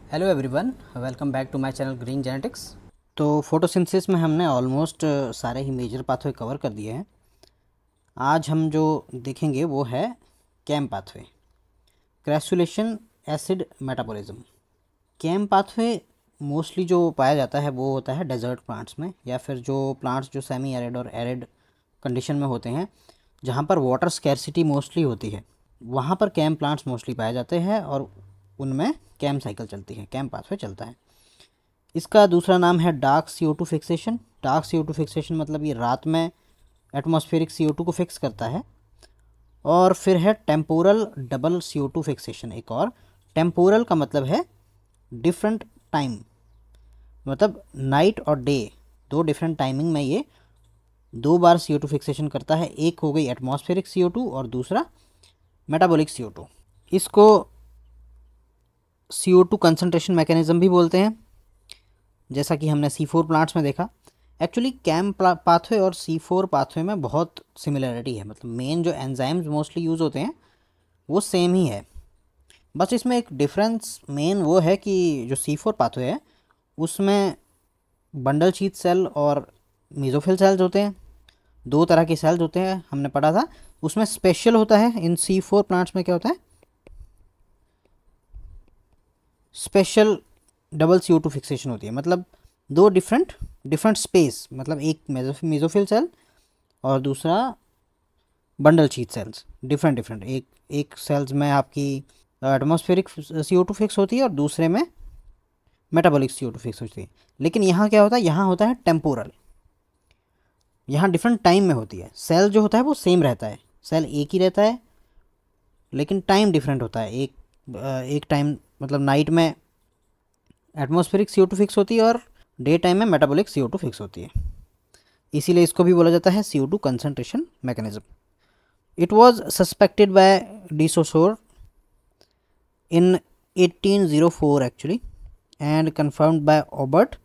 Hello everyone, welcome back to my channel green genetics. तो photosynthesis में हमने almost सारे ही मेजर पाथवे कवर कर दिए हैं। आज हम जो देखेंगे वो है CAM pathway, crassulacean acid metabolism. CAM pathway mostly जो पाया जाता है वो होता है डेजर्ट प्लांट्स में, या फिर जो प्लांट्स जो सेमी एरिड और एरिड कंडीशन में होते हैं, जहाँ पर वाटर स्कैरसिटी मोस्टली होती है, वहाँ पर कैम प्लांट्स मोस्टली पाए जाते हैं और उनमें कैम साइकिल चलती है, कैम पाथवे चलता है। इसका दूसरा नाम है dark CO2 fixation. Dark CO2 fixation मतलब ये रात में एटमॉस्फेरिक CO2 को फिक्स करता है। और फिर है टेम्पोरल डबल CO2 फिक्सेशन। एक और टेम्पोरल का मतलब है डिफरेंट टाइम, मतलब नाइट और डे, दो डिफरेंट टाइमिंग में ये दो बार CO2 फिक्सेशन करता है। एक हो गई एटमॉस्फेरिक CO2 और दूसरा मेटाबॉलिक CO2। इसको CO2 कंसंट्रेशन मैकेनिज्म भी बोलते हैं, जैसा कि हमने C4 प्लांट्स में देखा। एक्चुअली कैम पाथवे और C4 पाथवे में बहुत सिमिलरिटी है, मतलब मेन जो एंजाइम्स मोस्टली यूज़ होते हैं वो सेम ही है। बस इसमें एक डिफरेंस मेन वो है कि जो C4 पाथवे है उसमें बंडल शीथ सेल और मेसोफिल सेल्स होते हैं, दो तरह के सेल्स होते हैं, हमने पढ़ा था। उसमें स्पेशल होता है इन C4 प्लांट्स में क्या होता है, स्पेशल डबल CO2 फिक्सेशन होती है। मतलब दो डिफरेंट स्पेस, मतलब एक मेसोफिल सेल और दूसरा बंडल शीथ सेल्स, डिफरेंट। एक सेल्स में आपकी एटमॉस्फेरिक CO2 फिक्स होती है और दूसरे में मेटाबॉलिक CO2 फिक्स होती है। लेकिन यहाँ क्या होता है, यहाँ होता है टेम्पोरल, यहाँ डिफरेंट टाइम में होती है। सेल जो होता है वो सेम रहता है, सेल एक ही रहता है, लेकिन टाइम डिफरेंट होता है। एक टाइम मतलब नाइट में एटमॉस्फेरिक CO2 फिक्स होती है और डे टाइम में मेटाबॉलिक CO2 फिक्स होती है। इसीलिए इसको भी बोला जाता है CO2 concentration mechanism. It was suspected by de Saussure in 1804 actually and confirmed by Aubert.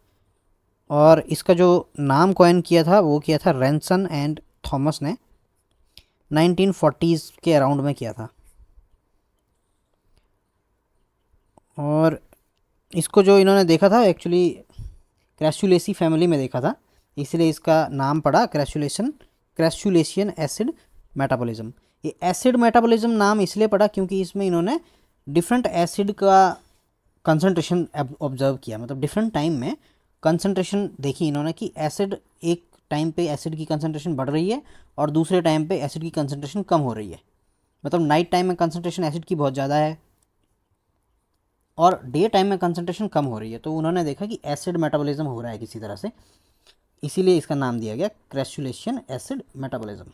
और इसका जो नाम कॉइन किया था वो किया था रेंसन एंड थॉमस ने 1940s के अराउंड में किया था। और इसको जो इन्होंने देखा था एक्चुअली क्रैसुलेसी फैमिली में देखा था, इसलिए इसका नाम पड़ा क्रैसुलेशियन एसिड मेटाबॉलिज्म। ये एसिड मेटाबॉलिज्म नाम इसलिए पड़ा क्योंकि इसमें इन्होंने डिफरेंट एसिड का कंसंट्रेशन ऑब्जर्व किया, मतलब डिफरेंट टाइम में कंसंट्रेशन देखी इन्होंने कि एसिड एक टाइम पे एसिड की कंसंट्रेशन बढ़ रही है और दूसरे टाइम पे एसिड की कंसंट्रेशन कम हो रही है। मतलब नाइट टाइम में कंसंट्रेशन एसिड की बहुत ज़्यादा है और डे टाइम में कंसंट्रेशन कम हो रही है। तो उन्होंने देखा कि एसिड मेटाबॉलिज्म हो रहा है किसी तरह से, इसीलिए इसका नाम दिया गया क्रैसुलेशियन एसिड मेटाबॉलिज्म।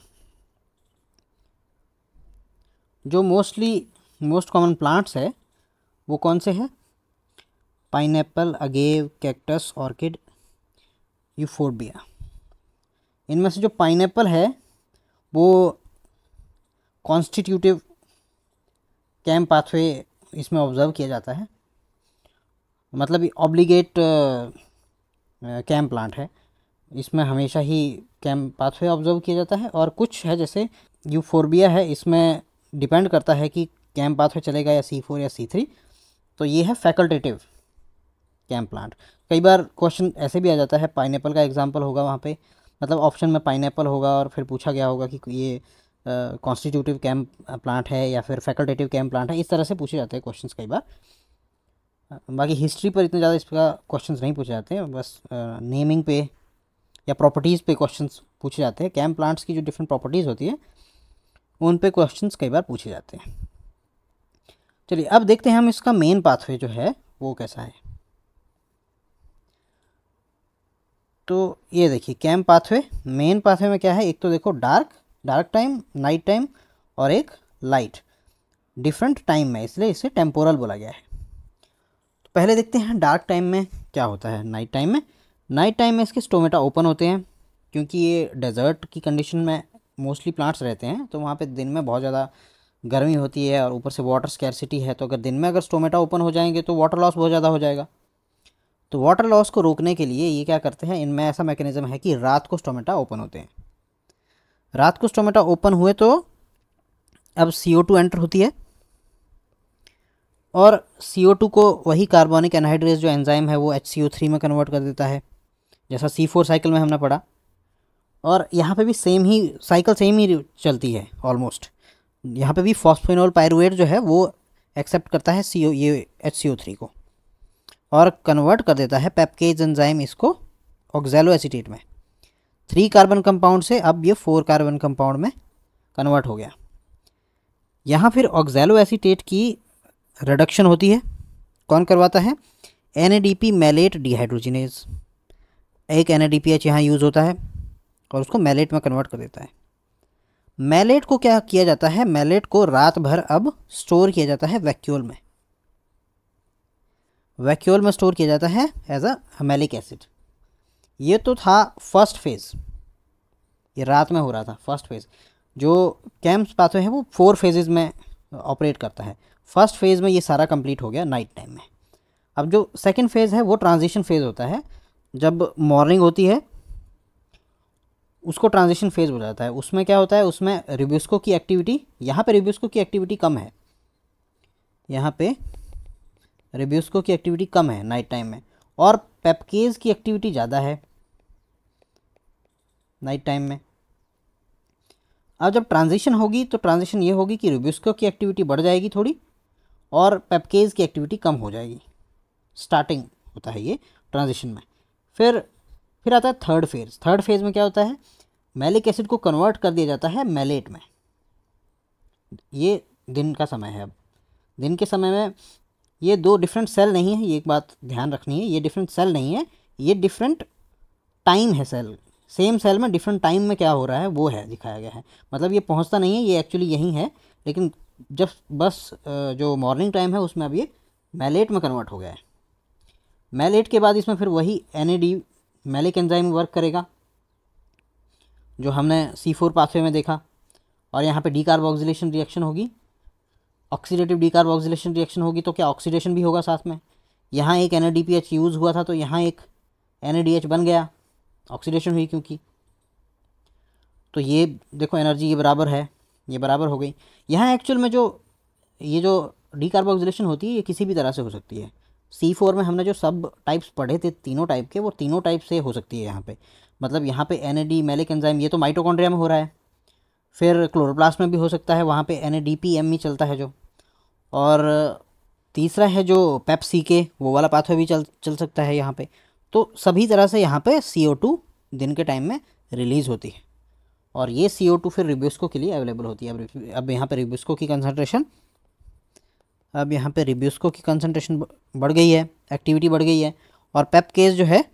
जो मोस्ट कॉमन प्लांट्स है वो कौन से हैं, pineapple, agave, cactus, orchid, euphorbia. इनमें से जो पाइनएप्पल है वो कॉन्स्टिट्यूटिव कैम पाथवे इसमें ऑब्जर्व किया जाता है, मतलब ऑब्लिगेट कैम प्लांट है, इसमें हमेशा ही कैम पाथवे ऑब्जर्व किया जाता है। और कुछ है जैसे यूफोर्बिया है, इसमें डिपेंड करता है कि कैम पाथवे चलेगा या C4 या C3। तो ये है फैकल्टेटिव कैम प्लांट। कई बार क्वेश्चन ऐसे भी आ जाता है, पाइनएप्पल का एग्जांपल होगा वहाँ पे, मतलब ऑप्शन में पाइनएप्पल होगा और फिर पूछा गया होगा कि ये कॉन्स्टिट्यूटिव कैम प्लांट है या फिर फैकल्टेटिव कैम प्लांट है। इस तरह से पूछे जाते हैं क्वेश्चंस कई बार। बाकी हिस्ट्री पर इतने ज़्यादा इसका क्वेश्चंस नहीं पूछे जाते हैं, बस नेमिंग पे या प्रॉपर्टीज़ पे क्वेश्चंस पूछे जाते हैं। कैम प्लांट्स की जो डिफरेंट प्रॉपर्टीज़ होती है उन पे क्वेश्चंस कई बार पूछे जाते हैं। चलिए अब देखते हैं हम इसका मेन पाथवे जो है वो कैसा है। तो ये देखिए कैम पाथवे, मेन पाथवे में क्या है, एक तो देखो डार्क टाइम, नाइट टाइम, और एक लाइट, डिफरेंट टाइम में, इसलिए इसे टेम्पोरल बोला गया है। तो पहले देखते हैं डार्क टाइम में क्या होता है। नाइट टाइम में इसके स्टोमेटा ओपन होते हैं, क्योंकि ये डेजर्ट की कंडीशन में मोस्टली प्लांट्स रहते हैं, तो वहाँ पे दिन में बहुत ज़्यादा गर्मी होती है और ऊपर से वाटर स्कैरसिटी है। तो अगर दिन में अगर स्टोमेटा ओपन हो जाएंगे तो वाटर लॉस बहुत ज़्यादा हो जाएगा। तो वाटर लॉस को रोकने के लिए ये क्या करते हैं, इनमें ऐसा मैकेनिज्म है कि रात को स्टोमेटा ओपन होते हैं। रात को स्टोमेटा ओपन हुए तो अब CO2 एंटर होती है और CO2 को वही कार्बोनिक एनहाइड्रेज जो एंजाइम है वो HCO3 में कन्वर्ट कर देता है, जैसा C4 साइकिल में हमने पढ़ा। और यहाँ पे भी सेम ही साइकिल सेम ही चलती है ऑलमोस्ट। यहाँ पे भी फॉस्फेनॉल पायरुवेट जो है वो एक्सेप्ट करता है ये HCO3 को और कन्वर्ट कर देता है पेप्केज एंजाइम इसको ऑक्सैलो एसीटेट में। 3 कार्बन कंपाउंड से अब ये 4 कार्बन कंपाउंड में कन्वर्ट हो गया। यहाँ फिर ऑक्सैलो एसीटेट की रिडक्शन होती है। कौन करवाता है? NADP malate dehydrogenase. एक NADPH यहाँ यूज़ होता है और उसको मैलेट में कन्वर्ट कर देता है। मैलेट को क्या किया जाता है? मैलेट को रात भर अब स्टोर किया जाता है वैक्यूल में। वैक्यूल में स्टोर किया जाता है एज अ मैलिक एसिड। ये तो था फर्स्ट फेज़, ये रात में हो रहा था फर्स्ट फेज़। जो कैम्प्स पाथवे है वो 4 फेजेज़ में ऑपरेट करता है। फर्स्ट फेज़ में ये सारा कंप्लीट हो गया नाइट टाइम में। अब जो सेकंड फेज़ है वो ट्रांजिशन फेज़ होता है। जब मॉर्निंग होती है उसको ट्रांजिशन फेज़ हो जाता है। उसमें क्या होता है? उसमें रिब्यूस्को की एक्टिविटी, यहाँ पे रिब्यूस्को की एक्टिविटी कम है, यहाँ पे रिब्यूस्को की एक्टिविटी कम है नाइट टाइम में, और पेप्केज की एक्टिविटी ज़्यादा है नाइट टाइम में। अब जब ट्रांजिशन होगी तो ट्रांजिशन ये होगी कि रिब्यूस्को की एक्टिविटी बढ़ जाएगी थोड़ी और पेप्केज की एक्टिविटी कम हो जाएगी। स्टार्टिंग होता है ये ट्रांजिशन में। फिर आता है थर्ड फेज़। थर्ड फेज़ में क्या होता है? मैलिक एसिड को कन्वर्ट कर दिया जाता है मैलेट में। ये दिन का समय है। अब दिन के समय में ये 2 डिफरेंट सेल नहीं है, ये एक बात ध्यान रखनी है, ये डिफरेंट सेल नहीं है, ये डिफरेंट टाइम है। सेल सेम सेल में डिफरेंट टाइम में क्या हो रहा है वो है दिखाया गया है। मतलब ये पहुंचता नहीं है, ये एक्चुअली यही है, लेकिन जब बस जो मॉर्निंग टाइम है उसमें अब ये मैलेट में कन्वर्ट हो गया है। मैलेट के बाद इसमें फिर वही NAD मैलिक एंजाइम वर्क करेगा जो हमने C4 पाथवे में देखा, और यहाँ पे डीकार्बोक्सिलेशन रिएक्शन होगी, ऑक्सीडेटिव डीकार्बोक्सिलेशन रिएक्शन होगी। तो क्या ऑक्सीडेशन भी होगा साथ में? यहाँ एक NADPH यूज़ हुआ था तो यहाँ एक NADH बन गया, ऑक्सीडेशन हुई क्योंकि। तो ये देखो एनर्जी ये बराबर है, ये बराबर हो गई। यहाँ एक्चुअल में ये जो डीकार्बोक्सिलेशन होती है ये किसी भी तरह से हो सकती है। C4 में हमने जो सब टाइप्स पढ़े थे तीनों टाइप के, वो तीनों टाइप से हो सकती है यहाँ पे। मतलब यहाँ पे NAD मैलिक एंजाइम ये तो माइटोकॉन्ड्रिया में हो रहा है, फिर क्लोरोप्लास्ट में भी हो सकता है, वहाँ पे NADPM चलता है जो, और तीसरा है जो पेप्सी वो वाला पाथवे भी चल सकता है यहाँ पे। तो सभी तरह से यहाँ पे CO2 दिन के टाइम में रिलीज़ होती है और ये CO2 फिर रिब्यूस्को के लिए अवेलेबल होती है। अब यहाँ पे रिब्यूस्को की कंसंट्रेशन बढ़ गई है, एक्टिविटी बढ़ गई है, और पेप्केज जो है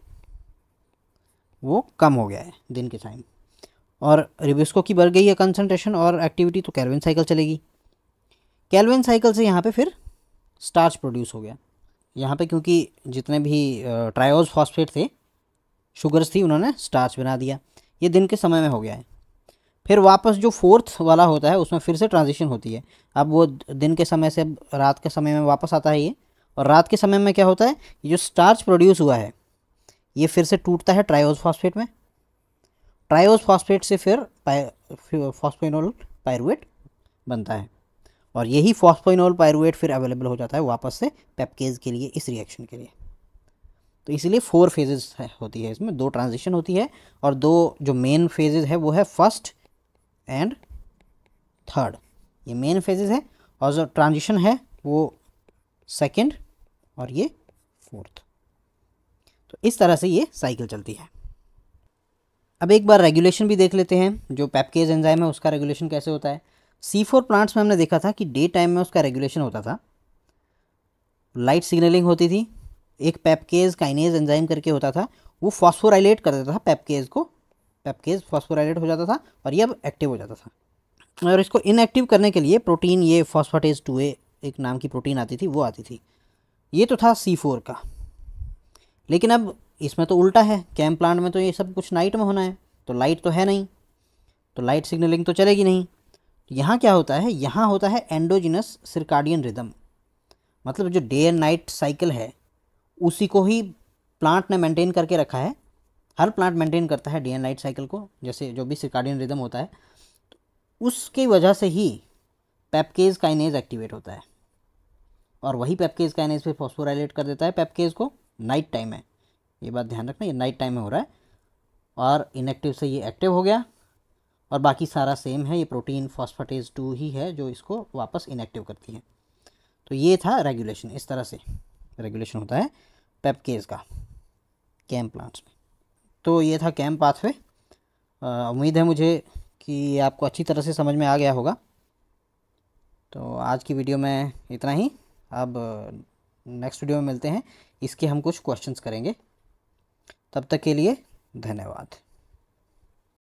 वो कम हो गया है दिन के टाइम, और रिब्यूस्को की बढ़ गई है कंसंट्रेशन और एक्टिविटी, तो केल्विन साइकिल चलेगी। केल्विन साइकिल से यहाँ पे फिर स्टार्च प्रोड्यूस हो गया। यहाँ पे क्योंकि जितने भी ट्रायोज फॉस्फेट थे, शुगर्स थी, उन्होंने स्टार्च बना दिया। ये दिन के समय में हो गया है। फिर वापस जो फोर्थ वाला होता है उसमें फिर से ट्रांजिशन होती है। अब वो दिन के समय से अब रात के समय में वापस आता है ये, और रात के समय में क्या होता है? ये जो स्टार्च प्रोड्यूस हुआ है ये फिर से टूटता है ट्रायोज फॉस्फेट में। ट्रायोज फॉस्फेट से फिर फॉस्फेनोल पायरुवेट बनता है, और यही फॉस्फेनोल पायरुवेट फिर अवेलेबल हो जाता है वापस से पेप्केज के लिए, इस रिएक्शन के लिए। तो इसीलिए 4 फेजेस होती है इसमें, 2 ट्रांजिशन होती है, और 2 जो मेन फेजेस है वो है फर्स्ट एंड थर्ड। ये मेन फेजेस है, और जो ट्रांजिशन है वो सेकंड और ये फोर्थ। तो इस तरह से ये साइकिल चलती है। अब एक बार रेगुलेशन भी देख लेते हैं, जो पेप्केज एंजाइम है उसका रेगुलेशन कैसे होता है। C4 प्लांट्स में हमने देखा था कि डे टाइम में उसका रेगुलेशन होता था, लाइट सिग्नलिंग होती थी। एक पेप्केज काइनेज एंजाइम करके होता था, वो फॉस्फोराइलेट कर देता था पेप्केज को, पेप्केज फॉस्फोराइलेट हो जाता था और ये अब एक्टिव हो जाता था। और इसको इनएक्टिव करने के लिए प्रोटीन, ये फॉस्फेटेज 2A एक नाम की प्रोटीन आती थी, वो आती थी। ये तो था C4 का। लेकिन अब इसमें तो उल्टा है, कैम प्लांट में तो ये सब कुछ नाइट में होना है, तो लाइट तो है नहीं, तो लाइट सिग्नलिंग तो चलेगी नहीं। तो यहाँ क्या होता है? यहाँ होता है एंडोजिनस सर्काडियन रिदम। मतलब जो डे एंड नाइट साइकिल है उसी को ही प्लांट ने मेंटेन करके रखा है। हर प्लांट मेंटेन करता है डे एंड नाइट साइकिल को, जैसे जो भी सर्काडियन रिदम होता है, तो उसकी वजह से ही पेप्केज काइनेज एक्टिवेट होता है। और वही पेप्केज काइनेज पे फॉस्फोराइलेट कर देता है पेप्केज को नाइट टाइम में। ये बात ध्यान रखना, ये नाइट टाइम में हो रहा है और इनएक्टिव से ये एक्टिव हो गया और बाकी सारा सेम है। ये प्रोटीन फॉस्फेटेज 2 ही है जो इसको वापस इनएक्टिव करती है। तो ये था रेगुलेशन, इस तरह से रेगुलेशन होता है पेप्केज का कैम प्लांट्स में। तो ये था कैम पाथवे। उम्मीद है मुझे कि आपको अच्छी तरह से समझ में आ गया होगा। तो आज की वीडियो में इतना ही। अब नेक्स्ट वीडियो में मिलते हैं, इसके हम कुछ क्वेश्चंस करेंगे। तब तक के लिए धन्यवाद।